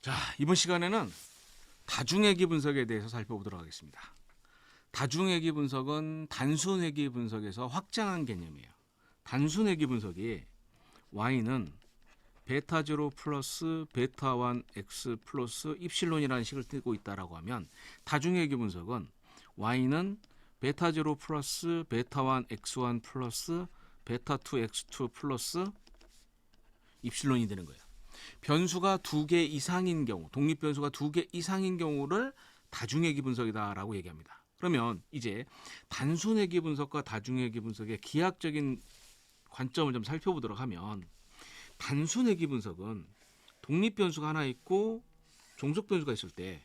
자, 이번 시간에는 다중회귀 분석에 대해서 살펴보도록 하겠습니다. 다중회귀 분석은 단순회귀 분석에서 확장한 개념이에요. 단순회귀 분석이 y는 베타0 플러스 베타1 x 플러스 입실론이라는 식을 띄고 있다라고 하면, 다중회귀 분석은 y는 베타0 플러스 베타1 x1 플러스 베타2 x2 플러스 입실론이 되는 거예요. 변수가 2개 이상인 경우, 독립변수가 2개 이상인 경우를 다중회귀 분석이다라고 얘기합니다. 그러면 이제 단순회귀 분석과 다중회귀 분석의 기하학적인 관점을 좀 살펴보도록 하면, 단순회귀 분석은 독립변수가 하나 있고 종속변수가 있을 때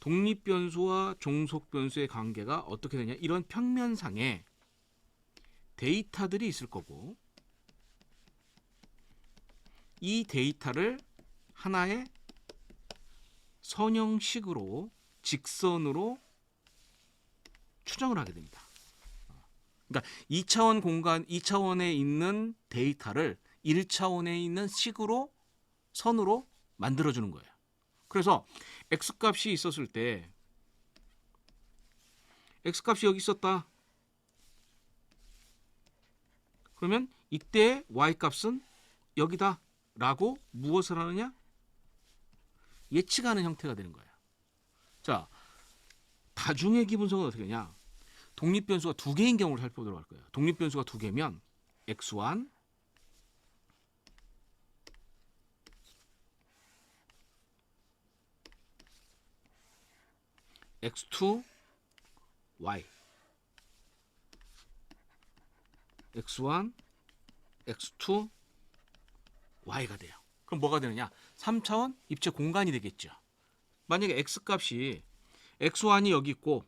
독립변수와 종속변수의 관계가 어떻게 되냐, 이런 평면상에 데이터들이 있을 거고, 이 데이터를 하나의 선형식으로 직선으로 추정을 하게 됩니다. 그러니까 2차원 공간, 2차원에 있는 데이터를 1차원에 있는 식으로, 선으로 만들어주는 거예요. 그래서 x값이 있었을 때, x값이 여기 있었다. 그러면 이때 y값은 여기다 라고 무엇을 하느냐? 예측하는 형태가 되는 거예요. 자, 다중회귀 분석은 어떻게 하냐? 독립변수가 2개인 경우를 살펴보도록 할 거예요. 독립변수가 2개면 x1, x2, y, x1, x2, y가 돼요. 그럼 뭐가 되느냐? 3차원 입체 공간이 되겠죠. 만약에 x값이 x1이 여기 있고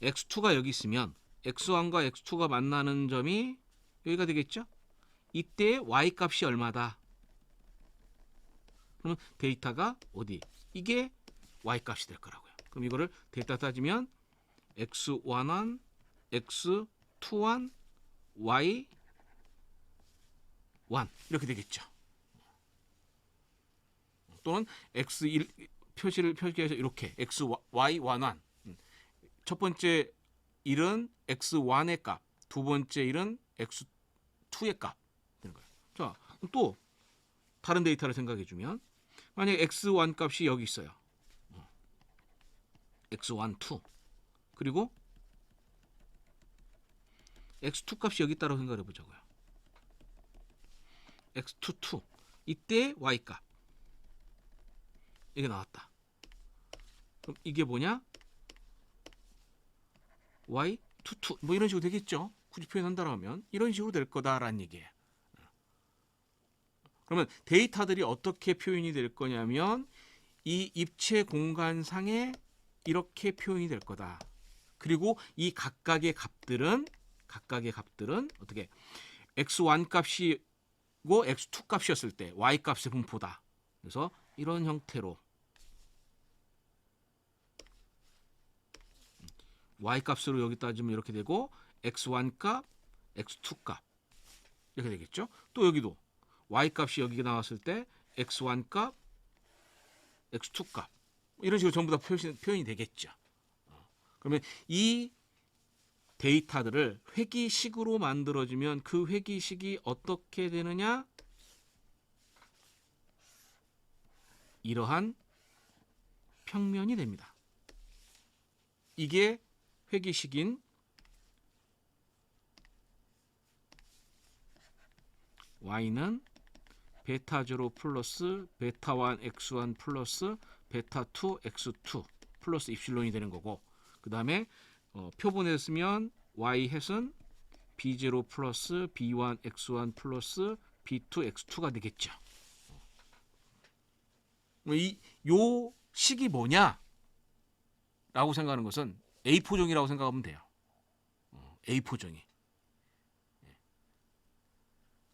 x2가 여기 있으면 x1과 x2가 만나는 점이 여기가 되겠죠. 이때 y값이 얼마다? 그러면 데이터가 어디? 이게 y값이 될 거라고요. 그럼 이거를 데이터 따지면 x1, x2, y1 이렇게 되겠죠. 또는 x1 표시를 표기해서 이렇게 xy11, 첫 번째 1은 x1의 값, 두 번째 1은 x2의 값 되는 거예요. 자, 또 다른 데이터를 생각해 주면, 만약에 x1 값이 여기 있어요. x1, 2. 그리고 x2 값이 여기 있다고 생각해 보자고요. x2, 2. 이때 y 값. 이게 나왔다. 그럼 이게 뭐냐? y, 2, 2. 뭐 이런 식으로 되겠죠. 굳이 표현한다고 하면 이런 식으로 될 거다라는 얘기예요. 그러면 데이터들이 어떻게 표현이 될 거냐면, 이 입체 공간상에 이렇게 표현이 될 거다. 그리고 이 각각의 값들은 어떻게, x1 값이고 x2 값이었을 때 y 값의 분포다. 그래서 이런 형태로 y 값으로 여기 따지면 이렇게 되고, x1 값, x2 값 이렇게 되겠죠. 또 여기도 y 값이 여기 나왔을 때 x1 값, x2 값 이런 식으로 전부 다 표현이 되겠죠. 그러면 이 데이터들을 회귀식으로 만들어주면 그 회귀식이 어떻게 되느냐? 이러한 평면이 됩니다. 이게 회귀식인 y는 베타0 플러스 베타1 x1 플러스 베타2 x2 플러스 입실론이 되는 거고, 그 다음에 표본에 쓰면 y 햇은 b0 플러스 b1 x1 플러스 b2 x2가 되겠죠. 요 식이 뭐냐? 라고 생각하는 것은 A4종이라고 생각하면 돼요. A4종이.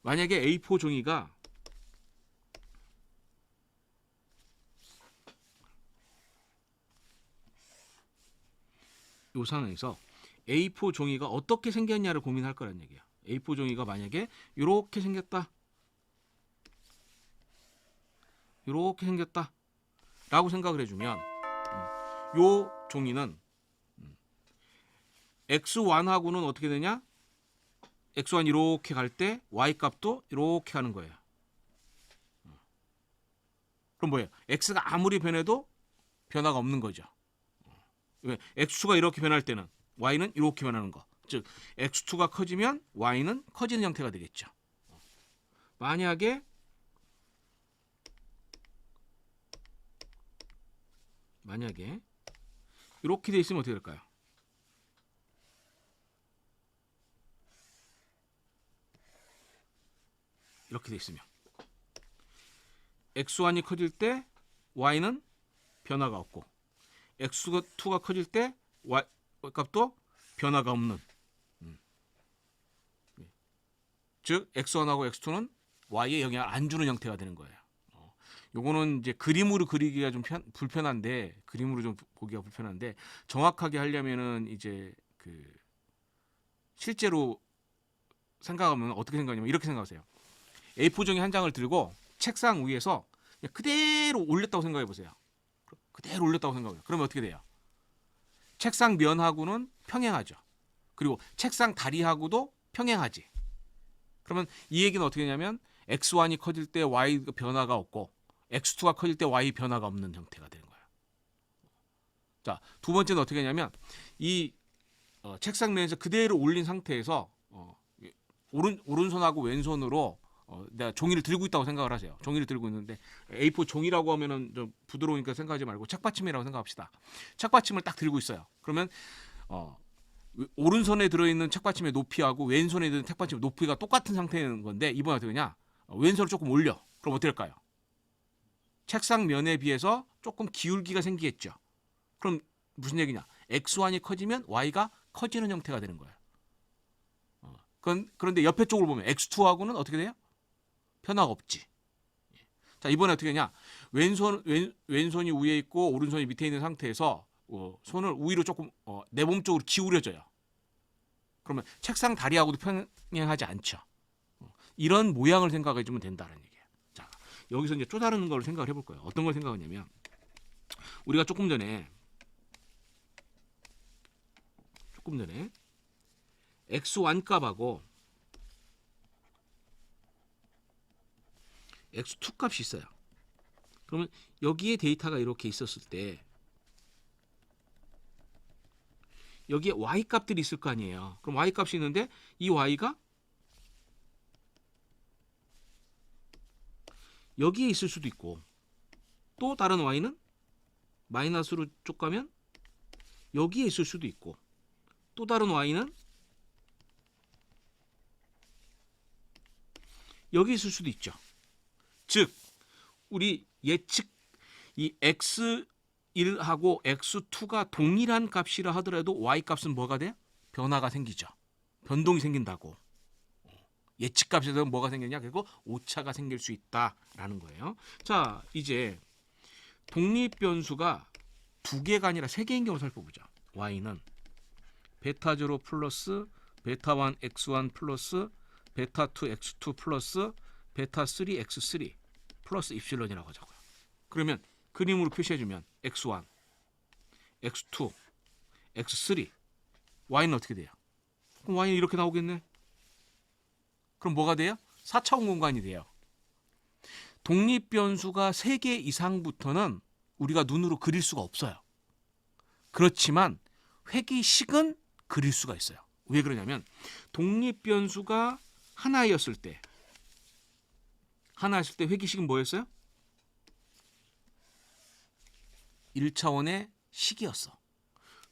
만약에 A4종이가 이 상황에서 A4 종이가 어떻게 생겼냐를 고민할 거란 얘기야. A4 종이가 만약에 이렇게 생겼다. 이렇게 생겼다 라고 생각을 해주면 요 종이는 x1하고는 어떻게 되냐? x1 이렇게 갈 때 y값도 이렇게 가는 거예요. 그럼 뭐예요? x가 아무리 변해도 변화가 없는 거죠. 왜? x2가 이렇게 변할 때는 y는 이렇게 변하는 거. 즉 x2가 커지면 y는 커지는 형태가 되겠죠. 만약에 이렇게 돼 있으면 어떻게 될까요? 이렇게 돼 있으면 x1이 커질 때 y는 변화가 없고 x2가 커질 때 y 값도 변화가 없는 즉 x1하고 x2는 y에 영향을 안 주는 형태가 되는 거예요. 요거는 이제 그림으로 그리기가 좀 불편한데 그림으로 좀 보기가 불편한데 정확하게 하려면은 이제 그 실제로 생각하면 어떻게 생각하냐면 이렇게 생각하세요. A4 종이 한 장을 들고 책상 위에서 그냥 그대로 올렸다고 생각해 보세요. 그대로 올렸다고 생각해요. 그러면 어떻게 돼요? 책상 면하고는 평행하죠. 그리고 책상 다리하고도 평행하지. 그러면 이 얘기는 어떻게 되냐면 x1이 커질 때 y 변화가 없고 x2가 커질 때 y 변화가 없는 형태가 되는 거예요. 자, 두 번째는 어떻게 하냐면 이 책상 면에서 그대로 올린 상태에서 오른손하고 왼손으로 내가 종이를 들고 있다고 생각을 하세요. 종이를 들고 있는데 A4 종이라고 하면은 좀 부드러우니까 생각하지 말고 책받침이라고 생각합시다. 책받침을 딱 들고 있어요. 그러면 오른손에 들어있는 책받침의 높이하고 왼손에 들어있는 책받침의 높이가 똑같은 상태인 건데 이번에 어떻게 되냐? 왼손을 조금 올려. 그럼 어떻게 할까요? 책상 면에 비해서 조금 기울기가 생기겠죠. 그럼 무슨 얘기냐? x1이 커지면 y가 커지는 형태가 되는 거예요. 그런데 옆에 쪽을 보면 x2하고는 어떻게 돼요? 변화가 없지. 자, 이번에 어떻게 하냐? 왼손이 위에 있고 오른손이 밑에 있는 상태에서 손을 위로 조금 내 몸 쪽으로 기울여져요. 그러면 책상 다리하고도 평행하지 않죠. 이런 모양을 생각해 주면 된다는 얘기예요. 자, 여기서 이제 또 다른 걸 생각을 해볼 거예요. 어떤 걸 생각하냐면 우리가 조금 전에 x1 값하고 x2 값이 있어요. 그러면 여기에 데이터가 이렇게 있었을 때 여기에 y 값들이 있을 거 아니에요. 그럼 y 값이 있는데 이 y가 여기에 있을 수도 있고 또 다른 y는 마이너스로 쭉 가면 여기에 있을 수도 있고 또 다른 y는 여기 있을 수도 있죠. 즉 우리 예측 이 x1하고 x2가 동일한 값이라 하더라도 y 값은 뭐가 돼? 변화가 생기죠. 변동이 생긴다고. 예측 값에서 뭐가 생기냐? 그리고 오차가 생길 수 있다라는 거예요. 자, 이제 독립 변수가 두 개가 아니라 세 개인 경우 살펴보자. y는 베타0 플러스 베타1 x1 플러스 베타2 x2 플러스 베타3 x3 플러스 입실론이라고 하자고요. 그러면 그림으로 표시해주면 x1, x2, x3 y는 어떻게 돼요? 그럼 y는 이렇게 나오겠네. 그럼 뭐가 돼요? 4차원 공간이 돼요. 독립 변수가 3개 이상부터는 우리가 눈으로 그릴 수가 없어요. 그렇지만 회기식은 그릴 수가 있어요. 왜 그러냐면 독립 변수가 하나였을 때 회기식은 뭐였어요? 1차원의 식이었어.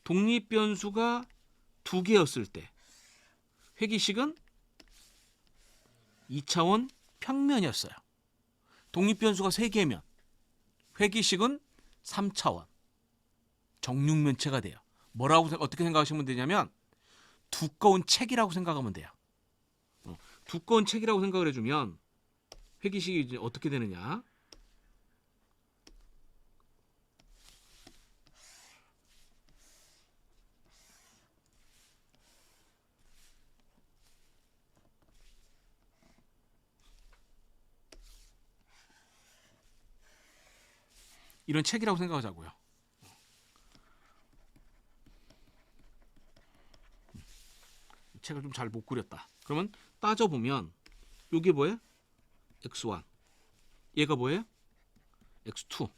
독립 변수가 2개였을 때 회기식은 2차원 평면이었어요. 독립 변수가 3개면 회기식은 3차원 정육면체가 돼요. 뭐라고 어떻게 생각하시면 되냐면 두꺼운 책이라고 생각하면 돼요. 두꺼운 책이라고 생각을 해주면 회기식이 이제 어떻게 되느냐? 이런 책이라고 생각하자고요. 책을 좀 잘 못 그렸다. 그러면 따져보면 이게 뭐예요? x1. 얘가 뭐예요? x2.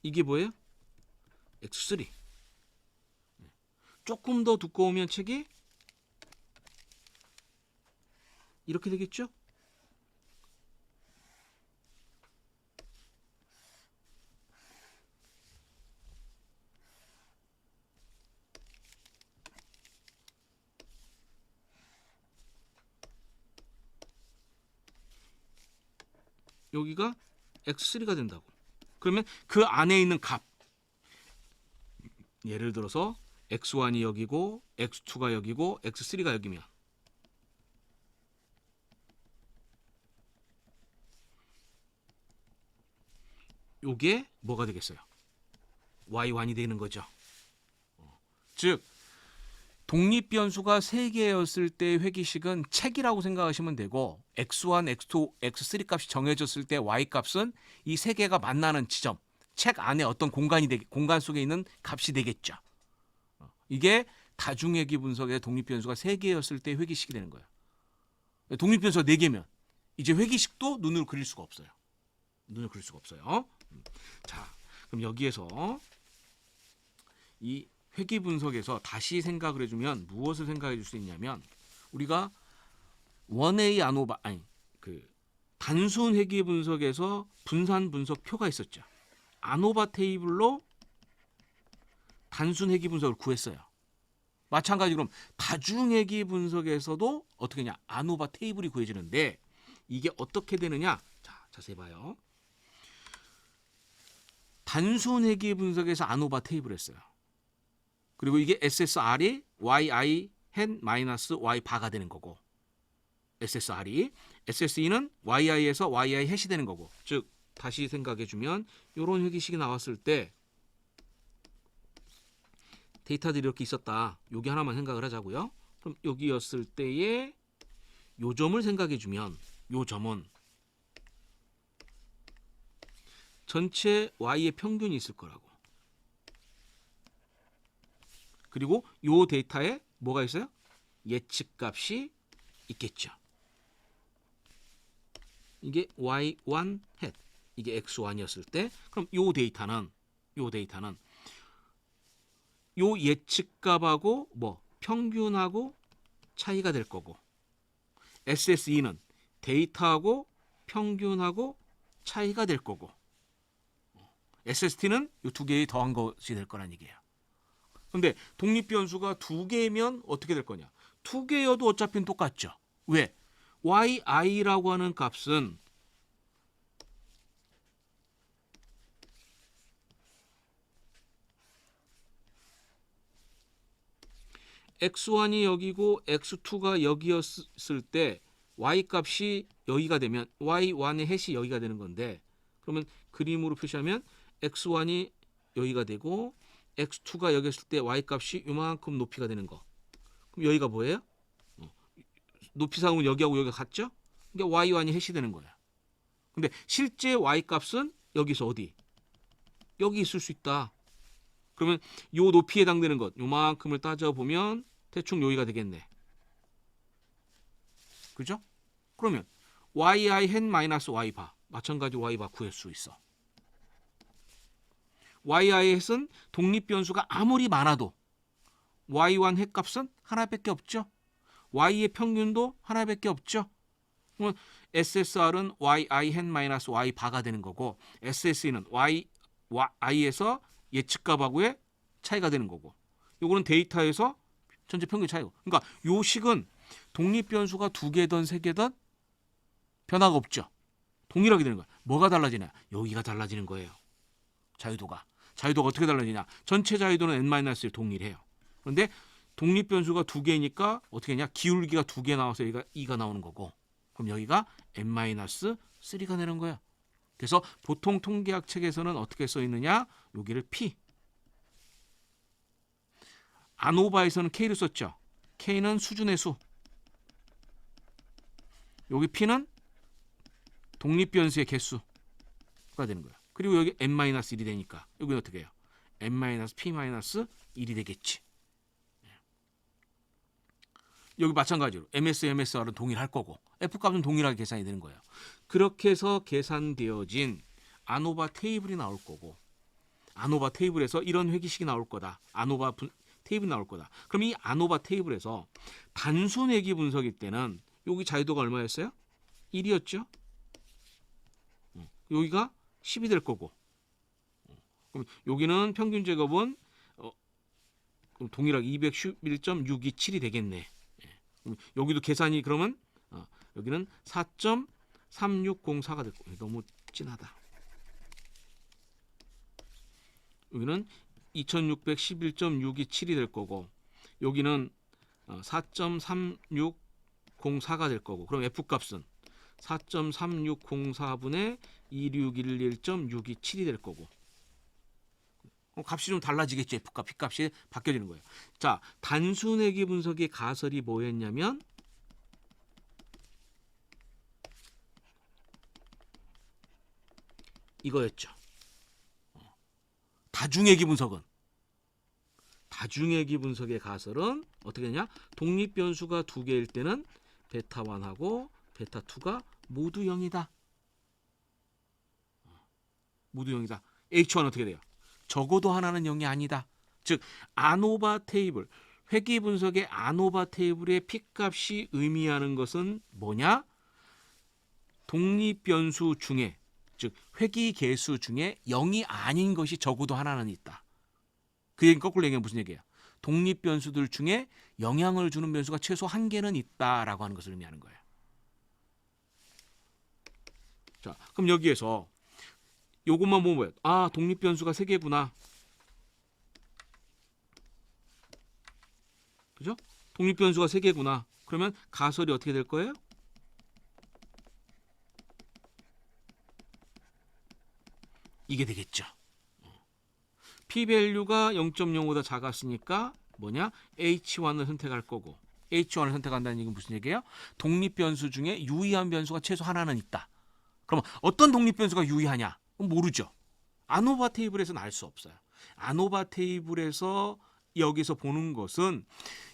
이게 뭐예요? x3. 조금 더 두꺼우면 책이 이렇게 되겠죠? 여기가 x3가 된다고. 그러면 그 안에 있는 값, 예를 들어서 x1이 여기고 x2가 여기고 x3가 여기면 요게 뭐가 되겠어요? y1이 되는 거죠. 즉 독립변수가 3개였을 때 회기식은 책이라고 생각하시면 되고 x1, x2, x3 값이 정해졌을 때 y값은 이 3개가 만나는 지점, 책 안에 어떤 공간 속에 있는 값이 되겠죠. 이게 다중회귀 분석의 독립변수가 3개였을 때 회기식이 되는 거예요. 독립변수가 4개면 이제 회기식도 눈으로 그릴 수가 없어요. 눈으로 그릴 수가 없어요. 자, 그럼 여기에서 이 회귀 분석에서 다시 생각을 해주면 무엇을 생각해 줄 수 있냐면 우리가 원웨이 아노바 단순 회귀 분석에서 분산 분석 표가 있었죠. 아노바 테이블로 단순 회귀 분석을 구했어요. 마찬가지로 그럼 다중 회귀 분석에서도 어떻게 하냐? 아노바 테이블이 구해지는데 이게 어떻게 되느냐? 자, 자세히 봐요. 단순 회귀 분석에서 아노바 테이블 했어요. 그리고 이게 SSR이 yi hen 마이너스 y 바가 되는 거고 SSR이 SSE는 yi에서 yi 햇이 되는 거고 즉 다시 생각해 주면 이런 회기식이 나왔을 때 데이터들이 이렇게 있었다. 여기 하나만 생각을 하자고요. 그럼 여기였을 때의 요 점을 생각해 주면 요 점은 전체 y의 평균이 있을 거라고. 그리고 요 데이터에 뭐가 있어요? 예측값이 있겠죠. 이게 y1 hat, 이게 x1이었을 때 그럼 요 데이터는 요 예측값하고 뭐 평균하고 차이가 될 거고 SSE는 데이터하고 평균하고 차이가 될 거고 SST는 요 두 개의 더한 것이 될 거란 얘기예요. 근데 독립변수가 2개면 어떻게 될 거냐? 2개여도 어차피 똑같죠. 왜? yi라고 하는 값은 x1이 여기고 x2가 여기였을 때 y값이 여기가 되면 y1의 햇이 여기가 되는 건데 그러면 그림으로 표시하면 x1이 여기가 되고 x2가 여기였을 때 y값이 이만큼 높이가 되는 거. 그럼 여기가 뭐예요? 높이상은 여기하고 여기가 같죠? 그러니까 y1이 햇이 되는 거야. 근데 실제 y값은 여기서 어디? 여기 있을 수 있다. 그러면 요 높이에 해당되는 것 요만큼을 따져보면 대충 여기가 되겠네. 그죠? 그러면 yi hen 마이너스 y 바 마찬가지 y 바 구할 수 있어. yi 햇은 독립변수가 아무리 많아도 y1 햇 값은 하나밖에 없죠. y의 평균도 하나밖에 없죠. 그러면 SSR은 yi hen 마이너스 y 바가 되는 거고 SSE는 yi에서 예측값하고의 차이가 되는 거고 요거는 데이터에서 전체 평균 차이고 그러니까 요 식은 독립변수가 2개든 3개든 변화가 없죠. 동일하게 되는 거야. 뭐가 달라지냐? 여기가 달라지는 거예요. 자유도가 어떻게 달라지냐? 전체 자유도는 n-1 동일해요. 그런데 독립변수가 2개니까 어떻게 하냐? 기울기가 2개 나와서 여기가 2가 나오는 거고 그럼 여기가 n-3가 되는 거야. 그래서 보통 통계학 책에서는 어떻게 써 있느냐? 여기를 P. 아노바에서는 K를 썼죠. K는 수준의 수. 여기 P는 독립변수의 개수가 되는 거야. 그리고 여기 n-1이 되니까 여기는 어떻게 해요? n-p-1이 되겠지. 여기 마찬가지로 ms, msr은 동일할 거고 f값은 동일하게 계산이 되는 거예요. 그렇게 해서 계산되어진 아노바 테이블이 나올 거고 아노바 테이블에서 이런 회기식이 나올 거다. 아노바 테이블이 나올 거다. 그럼 이 아노바 테이블에서 단순 회기 분석일 때는 여기 자유도가 얼마였어요? 1이었죠. 여기가 10이 될 거고 그럼 여기는 평균 제곱은 그럼 동일하게 211.627이 되겠네. 그럼 여기도 계산이 그러면 여기는 4.3604가 됐고 너무 진하다. 여기는 2611.627이 될 거고 여기는 4.3604가 될 거고 그럼 F값은 4.3604분의 2611.627이 될 거고 값이 좀 달라지겠죠. F값, P값이 바뀌어지는 거예요. 자, 단순회기 분석의 가설이 뭐였냐면 이거였죠. 다중회기 분석의 가설은 어떻게 되냐? 독립 변수가 두 개일 때는 베타 1하고 베타 2가 모두 0이다. 모두 0이다. H1은 어떻게 돼요? 적어도 하나는 0이 아니다. 즉 아노바 테이블, 회기 분석의 아노바 테이블의 P값이 의미하는 것은 뭐냐? 독립 변수 중에 즉 회기 개수 중에 0이 아닌 것이 적어도 하나는 있다. 그 얘기는 거꾸로 얘기하면 무슨 얘기예요? 독립 변수들 중에 영향을 주는 변수가 최소 한 개는 있다라고 하는 것을 의미하는 거예요. 자, 그럼 여기에서 요것만 보면 뭐예요? 아, 독립 변수가 3개구나. 그죠? 독립 변수가 3개구나. 그러면 가설이 어떻게 될 거예요? 이게 되겠죠. p-밸류가 0.05보다 작았으니까 뭐냐? h1을 선택할 거고 h1을 선택한다는 얘기는 무슨 얘기예요? 독립 변수 중에 유의한 변수가 최소 하나는 있다. 그러면 어떤 독립 변수가 유의하냐? 모르죠. 아노바 테이블에서는 알 수 없어요. 아노바 테이블에서 여기서 보는 것은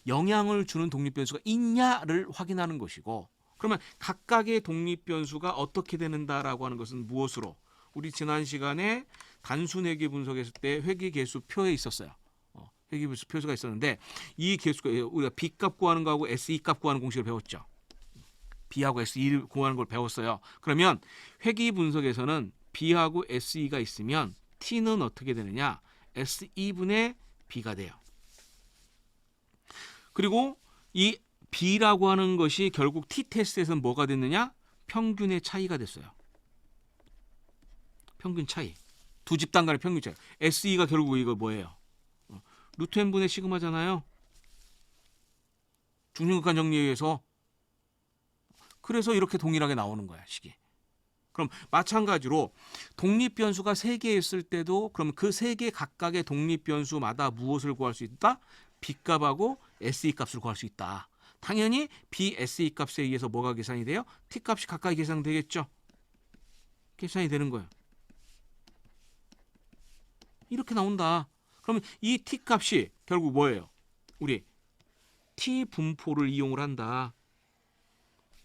영향을 주는 독립 변수가 있냐를 확인하는 것이고 그러면 각각의 독립 변수가 어떻게 되는다라고 하는 것은 무엇으로? 우리 지난 시간에 단순 회기 분석했을 때 회기 개수 표에 있었어요. 회기 개수 표수가 있었는데 이 개수가 우리가 B값 구하는 거하고 SE값 구하는 공식을 배웠죠. B하고 SE 구하는 걸 배웠어요. 그러면 회기 분석에서는 B하고 SE가 있으면 T는 어떻게 되느냐? SE분의 B가 돼요. 그리고 이 B라고 하는 것이 결국 T-테스트에서는 뭐가 됐느냐? 평균의 차이가 됐어요. 평균 차이. 두 집단 간의 평균 차이. SE가 결국 이거 뭐예요? 루트 n분의 시그마잖아요. 중심극한 정리에 의해서. 그래서 이렇게 동일하게 나오는 거야, 식이. 그럼 마찬가지로 독립 변수가 3개 있을 때도 그럼 그 3개 각각의 독립 변수마다 무엇을 구할 수 있다? B값하고 SE 값을 구할 수 있다. 당연히 B, SE 값에 의해서 뭐가 계산이 돼요? T 값이 가까이 계산되겠죠. 계산이 되는 거예요. 이렇게 나온다. 그러면 이 T 값이 결국 뭐예요? 우리 T 분포를 이용을 한다.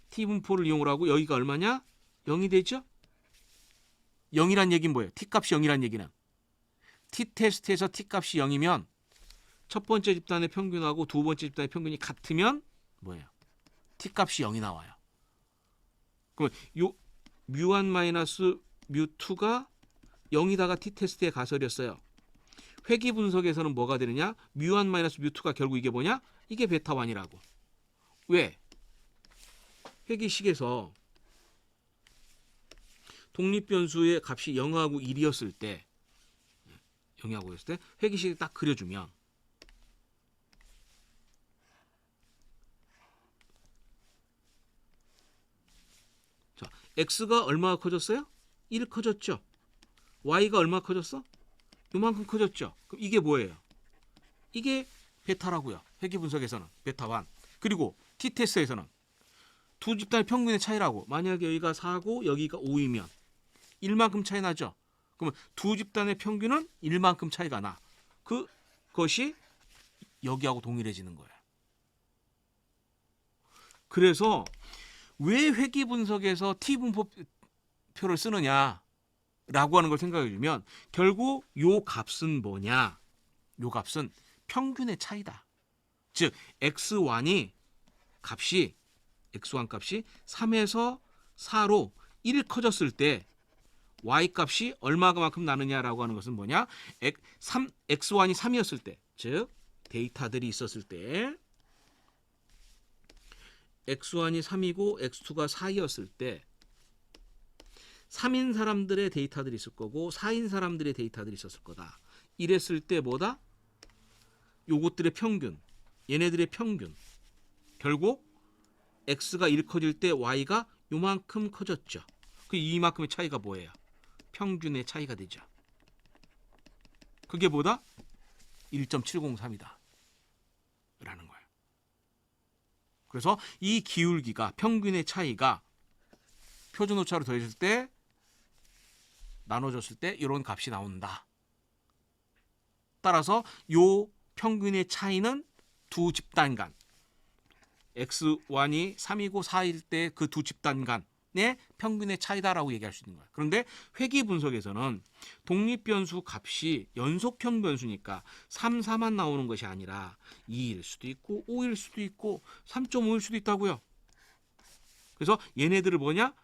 T 분포를 이용을 하고 여기가 얼마냐? 0이 되죠? 0이란 얘기는 뭐예요? T 값이 0이란 얘기는 T 테스트에서 T 값이 0이면 첫 번째 집단의 평균하고 두 번째 집단의 평균이 같으면 뭐예요? T 값이 0이 나와요. 그러면 요 뮤1 마이너스 뮤2가 0이다가 T 테스트의 가설이었어요. 회기 분석에서는 뭐가 되느냐? 뮤1 마이너스 뮤2가 결국 이게 뭐냐? 이게 베타1이라고. 왜? 회기식에서 독립 변수의 값이 0하고 1이었을 때 회기식을 딱 그려주면 자, x가 얼마가 커졌어요? 1 커졌죠. y가 얼마 커졌어? 요만큼 커졌죠. 그럼 이게 뭐예요? 이게 베타라고요. 회기 분석에서는 베타1. 그리고 t 테스트에서는 두 집단의 평균의 차이라고. 만약에 여기가 4고 여기가 5이면 1만큼 차이 나죠. 그러면 두 집단의 평균은 1만큼 차이가 나. 그것이 여기하고 동일해지는 거예요. 그래서 왜 회귀 분석에서 T분포표를 쓰느냐라고 하는 걸 생각해 주면 결국 요 값은 뭐냐? 요 값은 평균의 차이다. 즉 x1이 값이 x1 값이 3에서 4로 1 커졌을 때 y 값이 얼마만큼 나느냐라고 하는 것은 뭐냐? x1이 3이었을 때, 즉 데이터들이 있었을 때 x1이 3이고 x2가 4였을 때 3인 사람들의 데이터들이 있을 거고 4인 사람들의 데이터들이 있었을 거다. 이랬을 때 뭐다? 요것들의 평균, 얘네들의 평균. 결국 x가 1 커질 때 y가 요만큼 커졌죠. 그 이만큼의 차이가 뭐예요? 평균의 차이가 되죠. 그게 뭐다? 1.703이다. 라는 거예요. 그래서 이 기울기가 평균의 차이가 표준 오차로 더해질 때 나눠졌을 때 이런 값이 나온다. 따라서 요 평균의 차이는 두 집단 간 x1이 3이고 4일 때 그 두 집단 간의 평균의 차이다라고 얘기할 수 있는 거야. 그런데 회귀 분석에서는 독립변수 값이 연속형 변수니까 3, 4만 나오는 것이 아니라 2일 수도 있고 5일 수도 있고 3.5일 수도 있다고요. 그래서 얘네들을 뭐냐?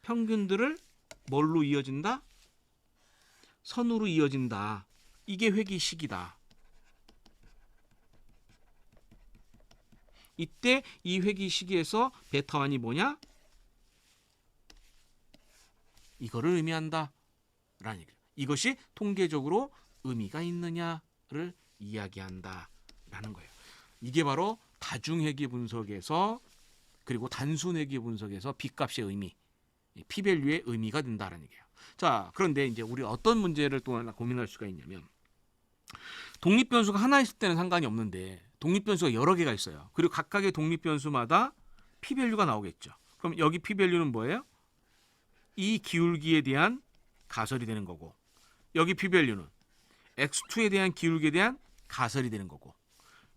평균들을 뭘로 이어진다? 선으로 이어진다. 이게 회귀식이다. 이때 이 회귀 시기에서 베타1이 뭐냐? 이거를 의미한다. 라는 얘기예요. 이것이 통계적으로 의미가 있느냐를 이야기한다. 라는 거예요. 이게 바로 다중회귀 분석에서 그리고 단순회귀 분석에서 B값의 의미, P밸류의 의미가 된다는 얘기예요. 자, 그런데 이제 우리 어떤 문제를 또 하나 고민할 수가 있냐면 독립변수가 하나 있을 때는 상관이 없는데 독립변수가 여러 개가 있어요. 그리고 각각의 독립변수마다 P밸류가 나오겠죠. 그럼 여기 P밸류는 뭐예요? 이 기울기에 대한 가설이 되는 거고 여기 P밸류는 X2에 대한 기울기에 대한 가설이 되는 거고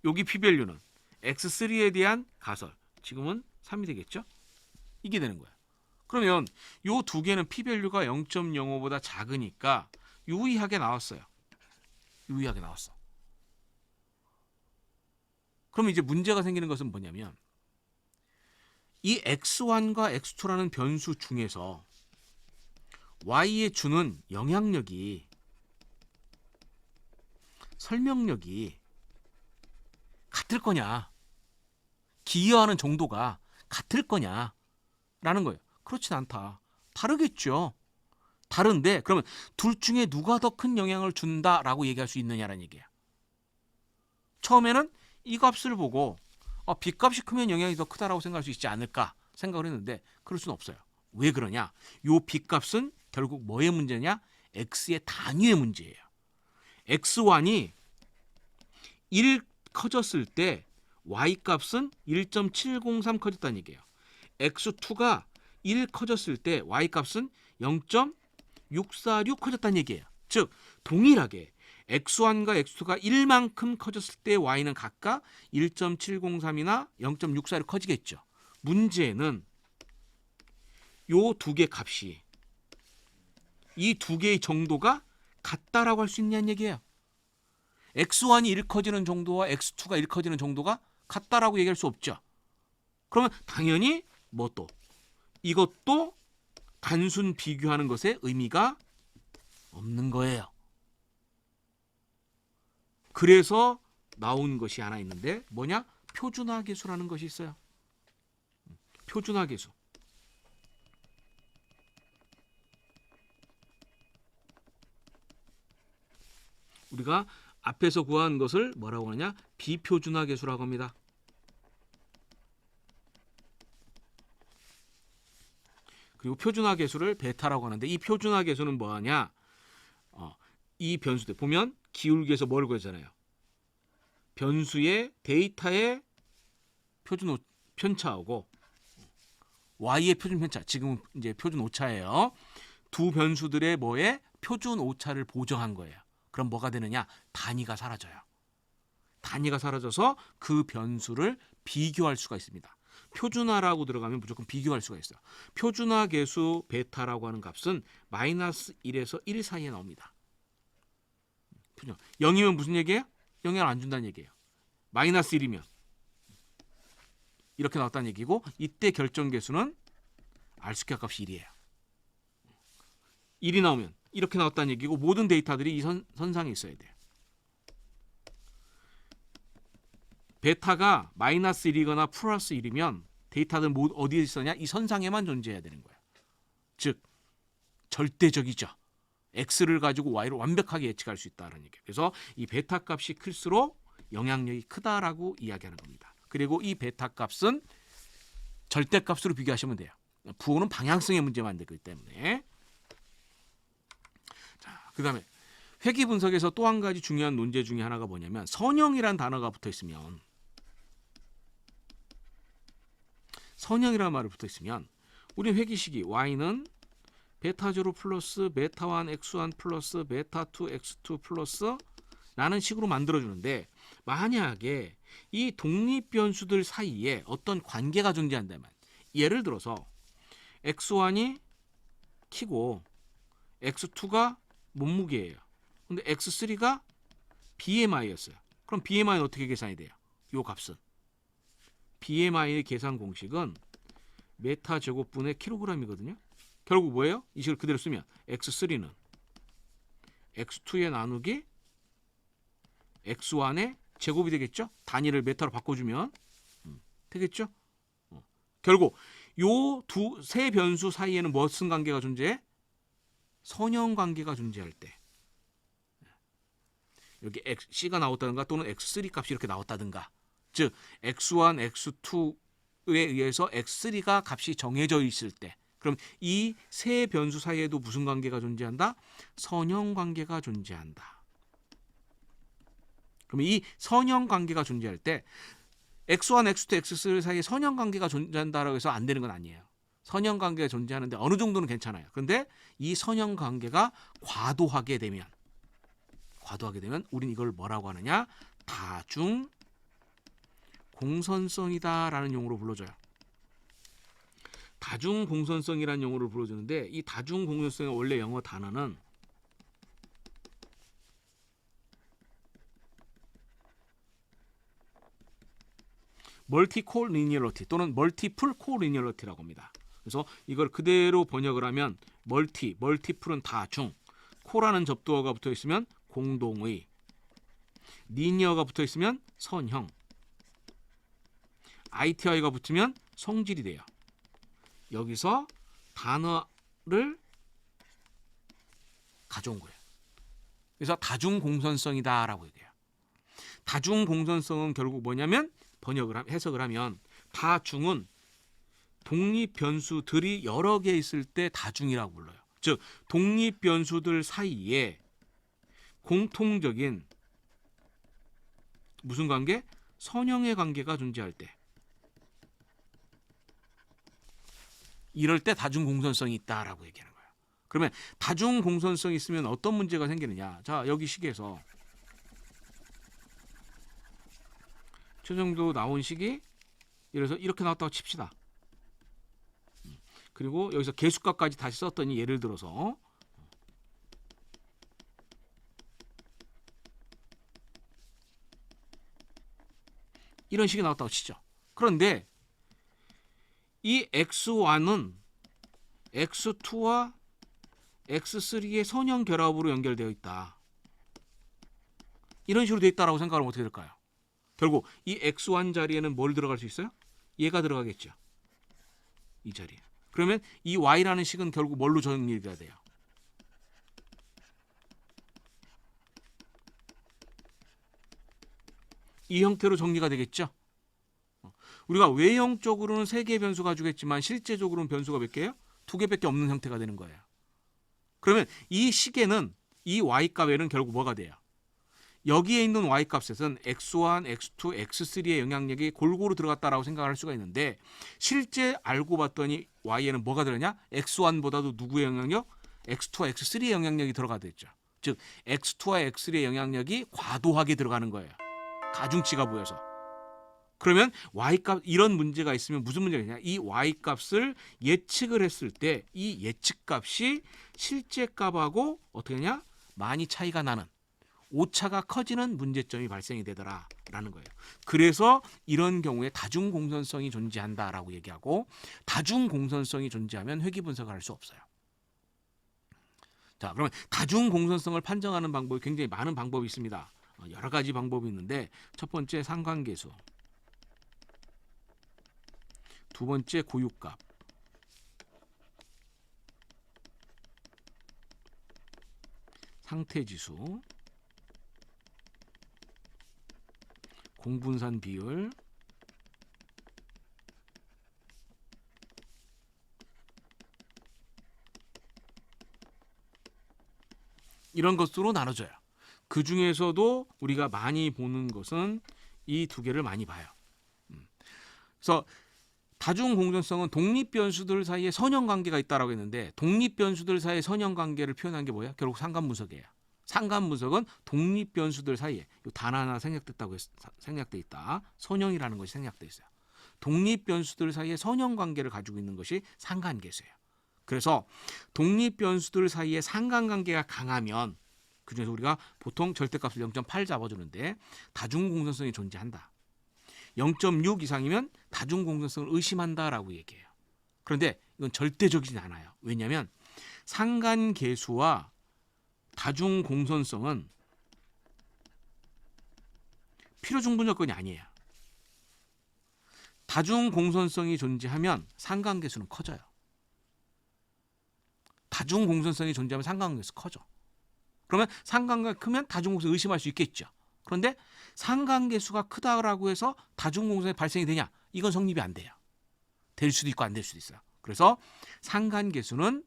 여기 P밸류는 X3에 대한 가설, 지금은 3이 되겠죠? 이게 되는 거야. 그러면 이 두 개는 P밸류가 0.05보다 작으니까 유의하게 나왔어요. 유의하게 나왔어. 그럼 이제 문제가 생기는 것은 뭐냐면 이 x1과 x2라는 변수 중에서 y에 주는 영향력이 설명력이 같을 거냐, 기여하는 정도가 같을 거냐 라는 거예요. 그렇진 않다. 다르겠죠. 다른데 그러면 둘 중에 누가 더 큰 영향을 준다라고 얘기할 수 있느냐라는 얘기예요. 처음에는 이 값을 보고 B값이 크면 영향이 더 크다라고 생각할 수 있지 않을까 생각을 했는데 그럴 수는 없어요. 왜 그러냐? 요 B값은 결국 뭐의 문제냐? X의 단위의 문제예요. X1이 1 커졌을 때 Y값은 1.703 커졌다는 얘기예요. X2가 1 커졌을 때 Y값은 0.646 커졌다는 얘기예요. 즉 동일하게 X1과 X2가 1만큼 커졌을 때 Y는 각각 1.703이나 0.64로 커지겠죠. 문제는 요 두 개 값이 이 두 개의 정도가 같다라고 할 수 있냐는 얘기예요. X1이 1 커지는 정도와 X2가 1 커지는 정도가 같다라고 얘기할 수 없죠. 그러면 당연히 뭐 또 이것도 단순 비교하는 것에 의미가 없는 거예요. 그래서 나온 것이 하나 있는데 뭐냐? 표준화 계수라는 것이 있어요. 표준화 계수. 우리가 앞에서 구한 것을 뭐라고 하느냐? 비표준화 계수라고 합니다. 그리고 표준화 계수를 베타라고 하는데 이 표준화 계수는 뭐하냐? 이 변수들 보면 기울기에서 뭘 구하잖아요. 변수의 데이터의 표준 편차하고 y의 표준 편차, 지금은 이제 표준 오차예요. 두 변수들의 뭐에 표준 오차를 보정한 거예요. 그럼 뭐가 되느냐? 단위가 사라져요. 단위가 사라져서 그 변수를 비교할 수가 있습니다. 표준화라고 들어가면 무조건 비교할 수가 있어요. 표준화 계수 베타라고 하는 값은 마이너스 1에서 1 사이에 나옵니다. 0이면 무슨 얘기예요? 영향을 안 준다는 얘기예요. 마이너스 1이면 이렇게 나왔다는 얘기고, 이때 결정 계수는 R스퀘어 값이 1이에요. 1이 나오면 이렇게 나왔다는 얘기고, 모든 데이터들이 이 선상에 있어야 돼요. 베타가 마이너스 1이거나 플러스 1이면 데이터들 모두 어디에 있었냐? 이 선상에만 존재해야 되는 거예요. 즉 절대적이죠. x를 가지고 y를 완벽하게 예측할 수 있다는 얘기예요. 그래서 이 베타 값이 클수록 영향력이 크다라고 이야기하는 겁니다. 그리고 이 베타 값은 절대값으로 비교하시면 돼요. 부호는 방향성의 문제만 되기 때문에. 자, 그다음에 회귀 분석에서 또 한 가지 중요한 논제 중에 하나가 뭐냐면, 선형이란 단어가 붙어 있으면, 선형이라는 말이 붙어 있으면 우리는 회귀식이 y는 베타0 플러스 베타1 x1 플러스 베타2 x2 플러스 라는 식으로 만들어주는데, 만약에 이 독립변수들 사이에 어떤 관계가 존재한다면, 예를 들어서 x1이 키고 x2가 몸무게예요. 근데 x3가 BMI였어요. 그럼 BMI는 어떻게 계산이 돼요? 이 값은 BMI의 계산 공식은 메타 제곱분의 킬로그램이거든요. 결국 뭐예요? 이 식을 그대로 쓰면 x3는 x2에 나누기 x1의 제곱이 되겠죠? 단위를 메타로 바꿔주면 되겠죠? 결국 요 세 변수 사이에는 무슨 관계가 존재해? 선형 관계가 존재할 때, 여기 C가 나왔다든가 또는 x3 값이 이렇게 나왔다든가, 즉 x1, x2에 의해서 x3가 값이 정해져 있을 때, 그럼 이 세 변수 사이에도 무슨 관계가 존재한다? 선형 관계가 존재한다. 그럼 이 선형 관계가 존재할 때 x1, x2, x3 사이에 선형 관계가 존재한다라고 해서 안 되는 건 아니에요. 선형 관계가 존재하는데 어느 정도는 괜찮아요. 그런데 이 선형 관계가 과도하게 되면 우린 이걸 뭐라고 하느냐? 다중 공선성이다라는 용어로 불러줘요. 다중 공선성이라는 용어를 불러주는데, 이 다중 공선성의 원래 영어 단어는 멀티 콜리니얼리티 또는 멀티플 콜리니얼리티라고 합니다. 그래서 이걸 그대로 번역을 하면 멀티플은 다중, 코라는 접두어가 붙어 있으면 공동의, 리니어가 붙어 있으면 선형, ITI가 붙으면 성질이 돼요. 여기서 단어를 가져온 거예요. 그래서 다중 공선성이다라고 얘기해요. 다중 공선성은 결국 뭐냐면, 해석을 하면 다중은 독립 변수들이 여러 개 있을 때 다중이라고 불러요. 즉 독립 변수들 사이에 공통적인 무슨 관계? 선형의 관계가 존재할 때, 이럴 때 다중 공선성이 있다라고 얘기하는 거예요. 그러면 다중 공선성이 있으면 어떤 문제가 생기느냐? 자, 여기 식에서 최종적으로 나온 식이 예를 들어서 이렇게 나왔다고 칩시다. 그리고 여기서 개수값까지 다시 썼더니, 예를 들어서 이런 식이 나왔다고 치죠. 그런데 이 x1은 x2와 x3의 선형 결합으로 연결되어 있다. 이런 식으로 되어 있다라고 생각하면 어떻게 될까요? 결국 이 x1 자리에는 뭘 들어갈 수 있어요? 얘가 들어가겠죠. 이 자리에. 그러면 이 y라는 식은 결국 뭘로 정리가 돼요? 이 형태로 정리가 되겠죠. 우리가 외형적으로는 3개의 변수 가지고 있지만 실제적으로는 변수가 몇 개예요? 2개밖에 없는 형태가 되는 거예요. 그러면 이 식에는 이 y 값에는 결국 뭐가 돼요? 여기에 있는 y값에서는 x1, x2, x3의 영향력이 골고루 들어갔다라고 생각할 수가 있는데 실제 알고 봤더니 y에는 뭐가 들어가냐? x1보다도 누구의 영향력? x2와 x3의 영향력이 들어가야 됐죠. 즉 x2와 x3의 영향력이 과도하게 들어가는 거예요. 가중치가 보여서. 그러면 y값 이런 문제가 있으면 무슨 문제가 있냐? 이 y값을 예측을 했을 때 이 예측값이 실제 값하고 어떻게 하냐? 많이 차이가 나는 오차가 커지는 문제점이 발생이 되더라라는 거예요. 그래서 이런 경우에 다중 공선성이 존재한다라고 얘기하고 다중 공선성이 존재하면 회귀 분석을 할 수 없어요. 자, 그러면 다중 공선성을 판정하는 방법이 굉장히 많은 방법이 있습니다. 여러 가지 방법이 있는데 첫 번째 상관계수, 두 번째 고유값, 상태지수, 공분산 비율, 이런 것으로 나눠져요. 그 중에서도 우리가 많이 보는 것은 이 두 개를 많이 봐요. 그래서 다중 공존성은 독립 변수들 사이에 선형 관계가 있다라고 했는데 독립 변수들 사이의 선형 관계를 표현한 게 뭐야? 결국 상관 분석이에요. 상관 분석은 독립 변수들 사이에 단 하나 생략돼 있다. 선형이라는 것이 생략돼 있어요. 독립 변수들 사이에 선형 관계를 가지고 있는 것이 상관계수예요. 그래서 독립 변수들 사이에 상관관계가 강하면 그중에서 우리가 보통 절대값을 0.8 잡아주는데 다중공선성이 존재한다. 0.6 이상이면 다중공선성을 의심한다라고 얘기해요. 그런데 이건 절대적이지 않아요. 왜냐하면 상관계수와 다중공선성은 필요중분 조건이 아니에요. 다중공선성이 존재하면 상관계수는 커져요. 다중공선성이 존재하면 상관관계에서 커져. 그러면 상관관계가 크면 다중공선을 의심할 수 있겠죠. 그런데 상관계수가 크다라고 해서 다중공선이 발생이 되냐? 이건 성립이 안 돼요. 될 수도 있고 안 될 수도 있어요. 그래서 상관계수는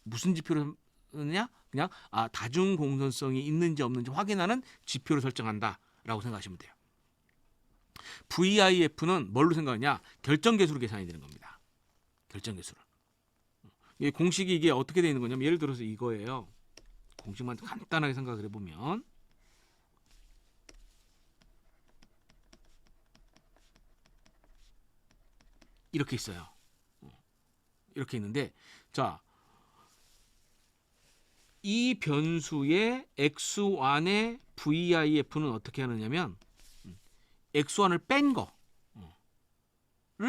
무슨 지표로 쓰느냐? 그냥 다중공선성이 있는지 없는지 확인하는 지표로 설정한다라고 생각하시면 돼요. VIF는 뭘로 생각하냐? 결정계수로 계산이 되는 겁니다. 결정계수를. 공식이 이게 어떻게 되어 있는 거냐면 예를 들어서 이거예요. 공식만 간단하게 생각을 해보면 이렇게 있어요. 이렇게 있는데 자, 이 변수의 x1의 VIF는 어떻게 하느냐면 x1을 뺀 거를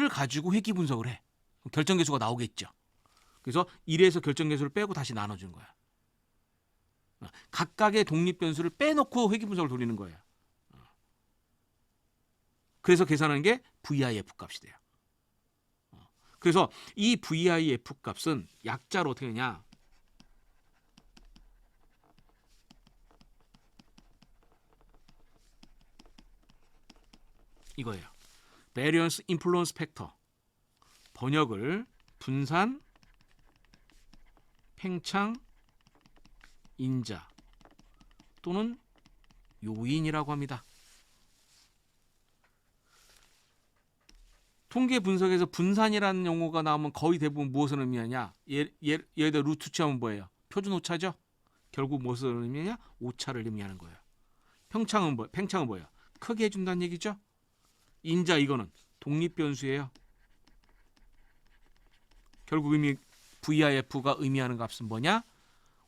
가지고 회귀 분석을 해. 결정계수가 나오겠죠. 그래서 1에서 결정계수를 빼고 다시 나눠주는 거야. 각각의 독립변수를 빼놓고 회귀 분석을 돌리는 거예요. 그래서 계산하는 게 VIF 값이 돼요. 그래서 이 VIF 값은 약자로 어떻게 되냐? 이거예요. Variance Influence Factor. 번역을 분산, 팽창, 인자 또는 요인이라고 합니다. 통계 분석에서 분산이라는 용어가 나오면 거의 대부분 무엇을 의미하냐? 예를 들어 루트 취하면 뭐예요? 표준 오차죠? 결국 무엇을 의미하냐? 오차를 의미하는 거예요. 팽창은 뭐예요? 크게 해준다는 얘기죠? 인자 이거는 독립변수예요. 결국 VIF가 의미하는 값은 뭐냐?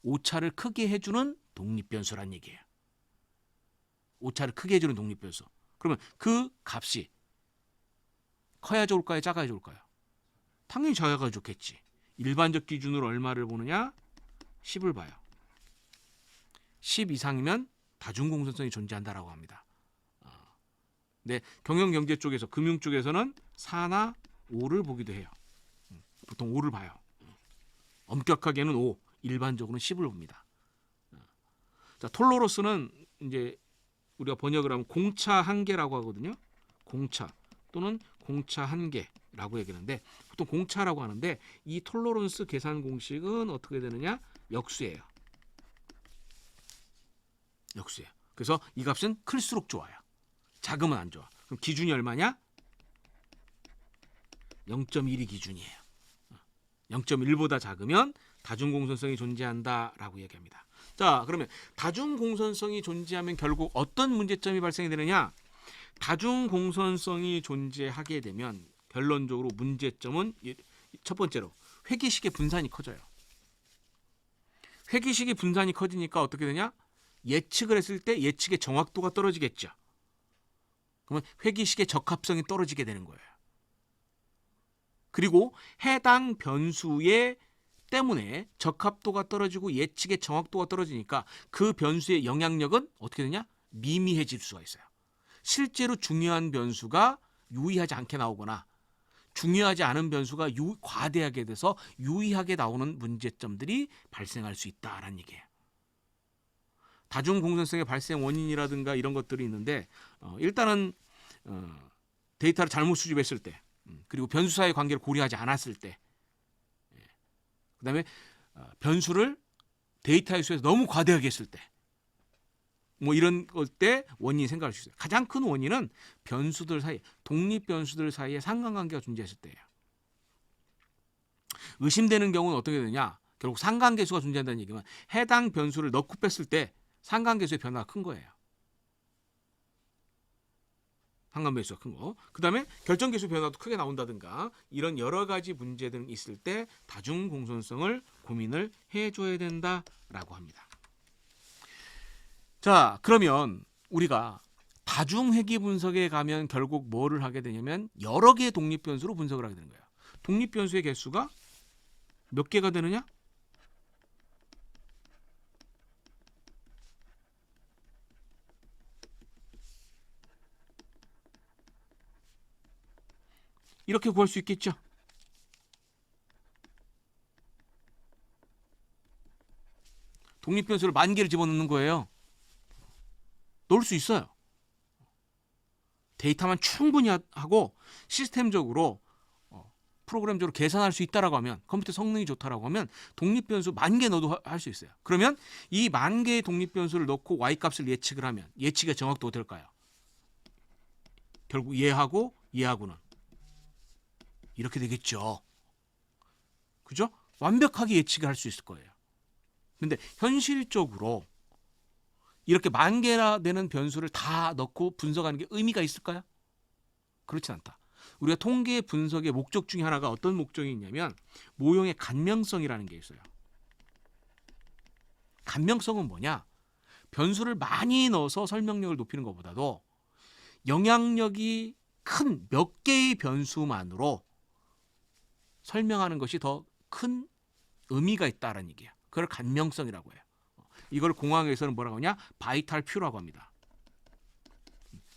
오차를 크게 해주는 독립변수란 얘기예요. 오차를 크게 해주는 독립변수. 그러면 그 값이 커야 좋을까요? 작아야 좋을까요? 당연히 작아야 좋겠지. 일반적 기준으로 얼마를 보느냐? 10을 봐요. 10 이상이면 다중공선성이 존재한다라고 합니다. 네, 경영경제 쪽에서 금융 쪽에서는 4나 5를 보기도 해요. 보통 5를 봐요. 엄격하게는 5, 일반적으로는 10을 봅니다. 자, 톨로로스는 이제 우리가 번역을 하면 공차 한계라고 하거든요. 공차 또는 공차 한계라고 얘기하는데 보통 공차라고 하는데 이 톨로런스 계산 공식은 어떻게 되느냐? 역수예요. 역수예요. 그래서 이 값은 클수록 좋아요. 작으면 안 좋아. 그럼 기준이 얼마냐? 0.1이 기준이에요. 0.1보다 작으면 다중공선성이 존재한다라고 얘기합니다. 자, 그러면 다중공선성이 존재하면 결국 어떤 문제점이 발생이 되느냐? 다중공선성이 존재하게 되면 결론적으로 문제점은 첫 번째로 회귀식의 분산이 커져요. 회귀식의 분산이 커지니까 어떻게 되냐? 예측을 했을 때 예측의 정확도가 떨어지겠죠. 그러면 회귀식의 적합성이 떨어지게 되는 거예요. 그리고 해당 변수의 때문에 적합도가 떨어지고 예측의 정확도가 떨어지니까 그 변수의 영향력은 어떻게 되냐? 미미해질 수가 있어요. 실제로 중요한 변수가 유의하지 않게 나오거나 중요하지 않은 변수가 과대하게 돼서 유의하게 나오는 문제점들이 발생할 수 있다라는 얘기예요. 다중공선성의 발생 원인이라든가 이런 것들이 있는데 일단은 데이터를 잘못 수집했을 때 그리고 변수 사이의 관계를 고려하지 않았을 때 그다음에 변수를 데이터에 수해서 너무 과대하게 했을 때 뭐 이런 것 때 원인이 생각할 수 있어요. 가장 큰 원인은 변수들 사이, 독립 변수들 사이에 상관관계가 존재했을 때예요. 의심되는 경우는 어떻게 되느냐? 결국 상관계수가 존재한다는 얘기면 해당 변수를 넣고 뺐을 때 상관계수의 변화가 큰 거예요. 상관계수가 큰 거. 그다음에 결정계수 변화도 크게 나온다든가 이런 여러 가지 문제들이 있을 때 다중공선성을 고민을 해줘야 된다라고 합니다. 자, 그러면 우리가 다중회귀 분석에 가면 결국 뭐를 하게 되냐면 여러 개의 독립변수로 분석을 하게 되는 거예요. 독립변수의 개수가 몇 개가 되느냐? 이렇게 구할 수 있겠죠. 독립변수를 10,000개를 집어넣는 거예요. 넣을 수 있어요. 데이터만 충분히 하고 시스템적으로 프로그램적으로 계산할 수 있다라고 하면 컴퓨터 성능이 좋다라고 하면 독립변수 10,000개 넣어도 할 수 있어요. 그러면 이 10,000개의 독립변수를 넣고 y값을 예측을 하면 예측의 정확도가 될까요? 결국 얘하고 얘하고는 이렇게 되겠죠. 그죠? 완벽하게 예측을 할 수 있을 거예요. 근데 현실적으로 이렇게 10,000개나 되는 변수를 다 넣고 분석하는 게 의미가 있을까요? 그렇지 않다. 우리가 통계 분석의 목적 중에 하나가 어떤 목적이 있냐면 모형의 간명성이라는 게 있어요. 간명성은 뭐냐? 변수를 많이 넣어서 설명력을 높이는 것보다도 영향력이 큰 몇 개의 변수만으로 설명하는 것이 더 큰 의미가 있다는 얘기예요. 그걸 간명성이라고 해요. 이걸 공학에서는 뭐라고 하냐? 바이탈 퓨라고 합니다.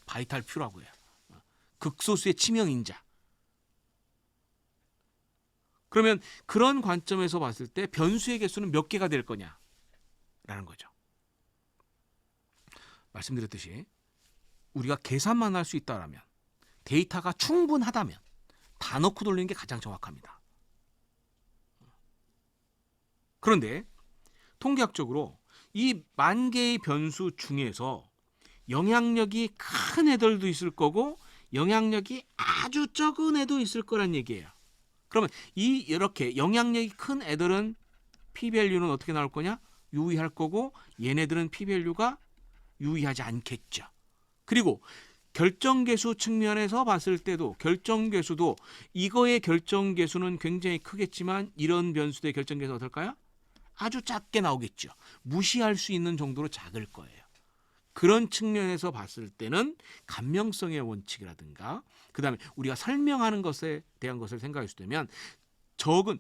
바이탈 퓨라고 해요. 극소수의 치명인자. 그러면 그런 관점에서 봤을 때 변수의 개수는 몇 개가 될 거냐라는 거죠. 말씀드렸듯이 우리가 계산만 할 수 있다라면 데이터가 충분하다면 다 넣고 돌리는 게 가장 정확합니다. 그런데 통계학적으로 이 10,000개의 변수 중에서 영향력이 큰 애들도 있을 거고 영향력이 아주 적은 애도 있을 거란 얘기예요. 그러면 이렇게 영향력이 큰 애들은 p-밸류는 어떻게 나올 거냐? 유의할 거고 얘네들은 p-밸류가 유의하지 않겠죠. 그리고 결정계수 측면에서 봤을 때도 결정계수도 이거의 결정계수는 굉장히 크겠지만 이런 변수의 결정계수가 어떨까요? 아주 작게 나오겠죠. 무시할 수 있는 정도로 작을 거예요. 그런 측면에서 봤을 때는 간명성의 원칙이라든가 그다음에 우리가 설명하는 것에 대한 것을 생각했을 때면 적은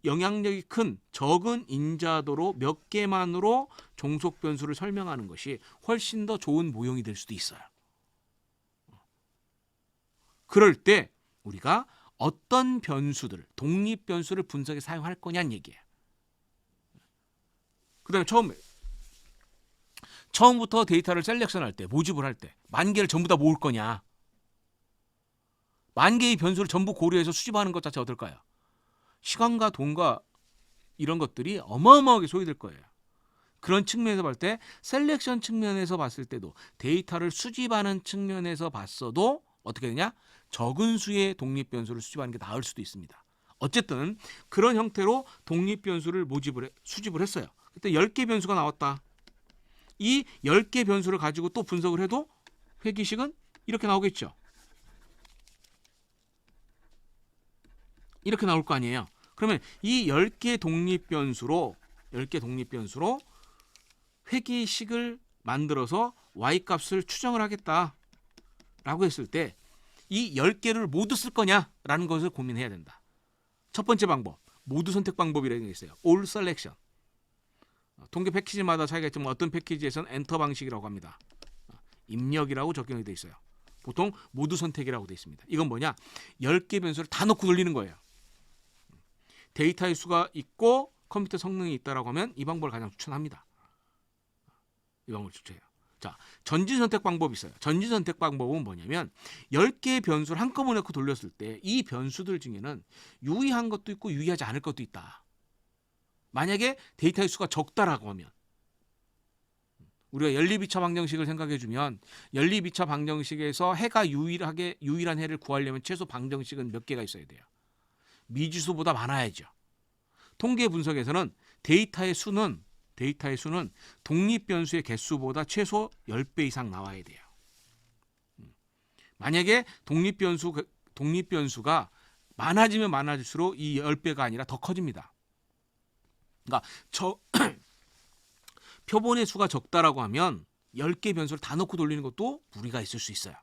영향력이 큰 적은 인자도로 몇 개만으로 종속 변수를 설명하는 것이 훨씬 더 좋은 모형이 될 수도 있어요. 그럴 때 우리가 어떤 변수들, 독립 변수를 분석에 사용할 거냐는 얘기예요. 그다음에 처음부터 데이터를 셀렉션할 때, 모집을 할 때 10,000개를 전부 다 모을 거냐? 10,000개의 변수를 전부 고려해서 수집하는 것 자체가 어떨까요? 시간과 돈과 이런 것들이 어마어마하게 소요될 거예요. 그런 측면에서 볼 때 셀렉션 측면에서 봤을 때도 데이터를 수집하는 측면에서 봤어도 어떻게 되냐? 적은 수의 독립 변수를 수집하는 게 나을 수도 있습니다. 어쨌든 그런 형태로 독립 변수를 수집을 했어요. 그때 10개 변수가 나왔다. 이 10개 변수를 가지고 또 분석을 해도 회귀식은 이렇게 나오겠죠. 이렇게 나올 거 아니에요. 그러면 이 10개 독립 변수로 회귀식을 만들어서 y-값을 추정을 하겠다라고 했을 때 이 10개를 모두 쓸 거냐라는 것을 고민해야 된다. 첫 번째 방법, 모두 선택 방법이라는 게 있어요. All Selection. 통계 패키지마다 차이가 있지만 어떤 패키지에서는 엔터 방식이라고 합니다. 입력이라고 적용이 되어 있어요. 보통 모두 선택이라고 되어 있습니다. 이건 뭐냐? 10개 변수를 다 넣고 돌리는 거예요. 데이터의 수가 있고 컴퓨터 성능이 있다라고 하면 이 방법을 가장 추천합니다. 이 방법을 추천해요. 자, 전진 선택 방법이 있어요. 전진 선택 방법은 뭐냐면 10개의 변수를 한꺼번에 넣고 돌렸을 때 이 변수들 중에는 유의한 것도 있고 유의하지 않을 것도 있다. 만약에 데이터의 수가 적다라고 하면 우리가 연립이차 방정식을 생각해 주면 연립이차 방정식에서 해가 유일한 해를 구하려면 최소 방정식은 몇 개가 있어야 돼요. 미지수보다 많아야죠. 통계 분석에서는 데이터의 수는 독립 변수의 개수보다 최소 10배 이상 나와야 돼요. 만약에 독립 변수가 많아지면 많아질수록 이 10배가 아니라 더 커집니다. 그러니까 표본의 수가 적다라고 하면 10개 변수를 다 넣고 돌리는 것도 무리가 있을 수 있어요.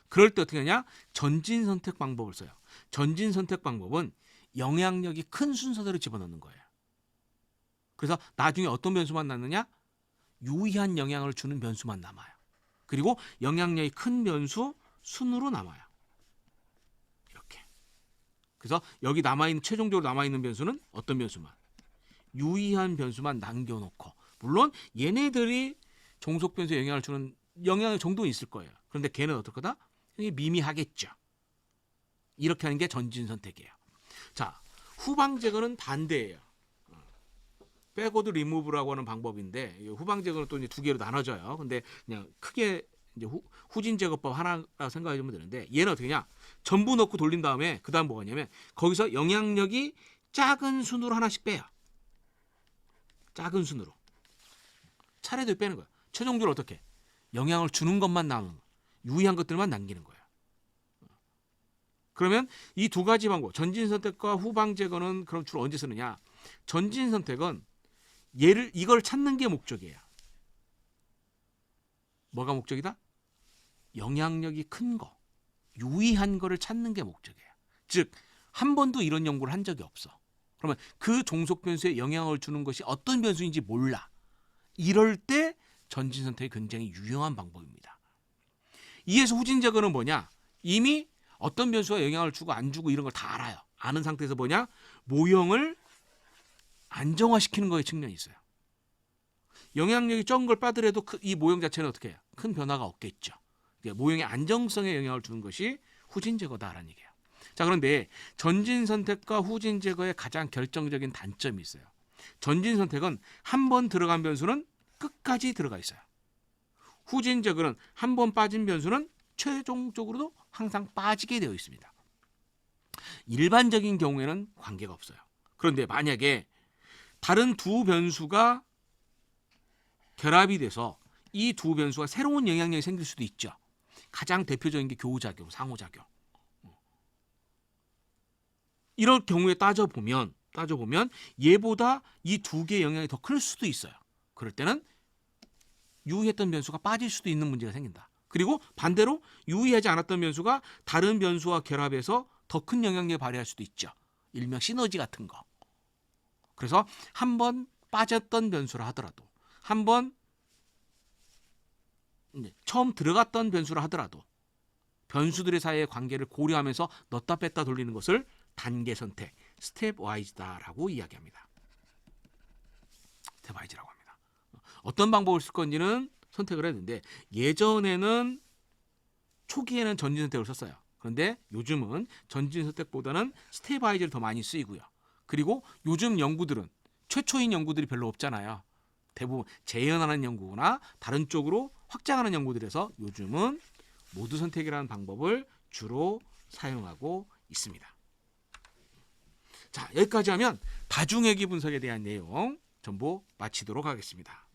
그럴 때 어떻게 하냐? 전진 선택 방법을 써요. 전진 선택 방법은 영향력이 큰 순서대로 집어넣는 거예요. 그래서 나중에 어떤 변수만 남느냐? 유의한 영향을 주는 변수만 남아요. 그리고 영향력이 큰 변수 순으로 남아요. 이렇게. 그래서 여기 최종적으로 남아있는 변수는 어떤 변수만? 유의한 변수만 남겨놓고, 물론 얘네들이 종속 변수에 영향을 주는 영향의 정도는 있을 거예요. 그런데 걔는 어떨 거다? 미미하겠죠. 이렇게 하는 게 전진 선택이에요. 자, 후방 제거는 반대예요. 백워드 리무브라고 하는 방법인데 후방 제거는 또 이제 두 개로 나눠져요. 근데 그냥 크게 이제 후진 제거법 하나라고 생각해 주면 되는데 얘는 어떻게냐? 전부 넣고 돌린 다음에 그다음 뭐가 있냐면 거기서 영향력이 작은 순으로 하나씩 빼요. 작은 순으로. 차례대로 빼는 거예요. 최종적으로 어떻게? 영향을 주는 것만 남은 거예요. 유의한 것들만 남기는 거예요. 그러면 이 두 가지 방법, 전진 선택과 후방 제거는 그럼 주로 언제 쓰느냐? 전진 선택은 이걸 찾는 게 목적이에요. 뭐가 목적이다? 영향력이 큰 거, 유의한 거를 찾는 게 목적이에요. 즉, 한 번도 이런 연구를 한 적이 없어. 그러면 그 종속 변수에 영향을 주는 것이 어떤 변수인지 몰라. 이럴 때 전진 선택이 굉장히 유용한 방법입니다. 이에서 후진 제거는 뭐냐? 이미 어떤 변수가 영향을 주고 안 주고 이런 걸 다 알아요. 아는 상태에서 뭐냐? 모형을 안정화시키는 거에 측면이 있어요. 영향력이 적은 걸 빠더라도 이 모형 자체는 어떻게 해요? 큰 변화가 없겠죠. 그러니까 모형의 안정성에 영향을 주는 것이 후진 제거다라는 얘기예요. 자, 그런데 전진 선택과 후진 제거의 가장 결정적인 단점이 있어요. 전진 선택은 한 번 들어간 변수는 끝까지 들어가 있어요. 후진 제거는 한 번 빠진 변수는 최종적으로도 항상 빠지게 되어 있습니다. 일반적인 경우에는 관계가 없어요. 그런데 만약에 다른 두 변수가 결합이 돼서 이 두 변수가 새로운 영향력이 생길 수도 있죠. 가장 대표적인 게 교우작용, 상호작용. 이런 경우에 따져보면 얘보다 이 두 개의 영향이 더 클 수도 있어요. 그럴 때는 유의했던 변수가 빠질 수도 있는 문제가 생긴다. 그리고 반대로 유의하지 않았던 변수가 다른 변수와 결합해서 더 큰 영향력을 발휘할 수도 있죠. 일명 시너지 같은 거. 그래서 한 번 빠졌던 변수라 하더라도, 한 번 처음 들어갔던 변수라 하더라도 변수들의 사이의 관계를 고려하면서 넣다 뺐다 돌리는 것을 단계 선택, 스텝 와이즈다라고 이야기합니다. 스텝 와이즈라고 합니다. 어떤 방법을 쓸 건지는 선택을 해야 되는데 예전에는 초기에는 전진 선택을 썼어요. 그런데 요즘은 전진 선택보다는 스텝 와이즈를 더 많이 쓰이고요. 그리고 요즘 연구들은 최초인 연구들이 별로 없잖아요. 대부분 재현하는 연구나 다른 쪽으로 확장하는 연구들에서 요즘은 모두 선택이라는 방법을 주로 사용하고 있습니다. 자, 여기까지 하면 다중회귀 분석에 대한 내용 전부 마치도록 하겠습니다.